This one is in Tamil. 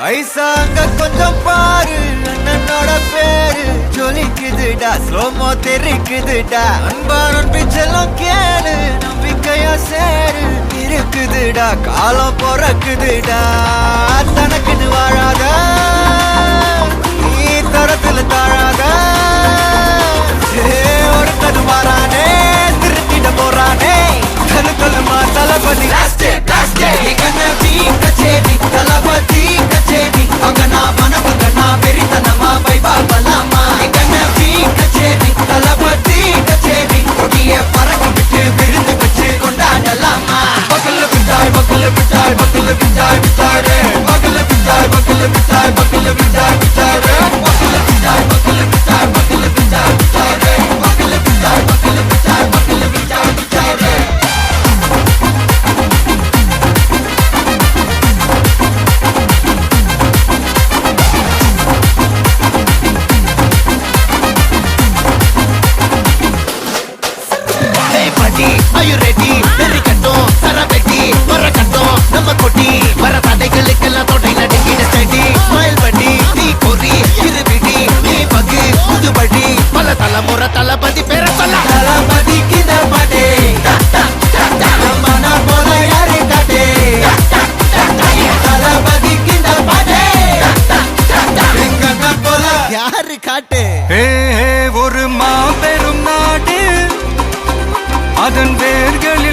ஐசாங்க கொஞ்சம் பாரு அண்ணனோட பேரு ஜொலிக்குதுடா ஸ்லோமோ தெரிக்குதுடா அன்பானன் பிச்செல்லாம் கேளு நம்பிக்கையா சேரு இருக்குதுடா காலம் பொறக்குதுடா தனக்குன்னு வாழாத நீ தரத்துல தாழாத ஒருத்தது மாறானே திருத்திட போறானே தனு சொல்லுமா தளபதி தளபதி கச்சேரி அங்கனா மனபங்கனா பெரிதனமா வைபாபலாமா கச்சேரி தளபதி கச்சேரி கொடிய பறக்க விட்டு விருந்து வச்சு கொண்டாடலாமா பக்கல்ல விட்டாய் பக்கல்ல விட்டாய் பக்கல்ல விட்டாய் விட்டாரே பக்கல்ல விட்டாய் பக்கல்ல விட்டாய் பக்கல்ல விட்டாய் விட்டாரே பக்கல்ல விட்டாய் பக்கல்ல விட்டாய் பக்கல்ல விட்டாய் விட்டாரே பக்கல்ல விட்டாய் பக்கல்ல விட்டாய் பக்கல்ல விட்டாய் விட்டாரே Are you ready? Very கட்டும் சரவெட்டி வர கட்டும் நம்ம கொட்டி வர தடைகளுக்கெல்லாம் தொட்டை நடுங்கிட ஸ்டடி ஸ்மைல் பண்ணி நீ பொறி இருவிடி நீ பகு புதுபடி பல தலைமுறை தளபதி பேர சொல்ல தளபதிக்கு பாட்டே மன போல யாரு காட்டே தளபதிக்கு பாட்டே எங்க போல யாரு காட்டே ஒரு மாபெரும் நாடு அதன் வேர்கள்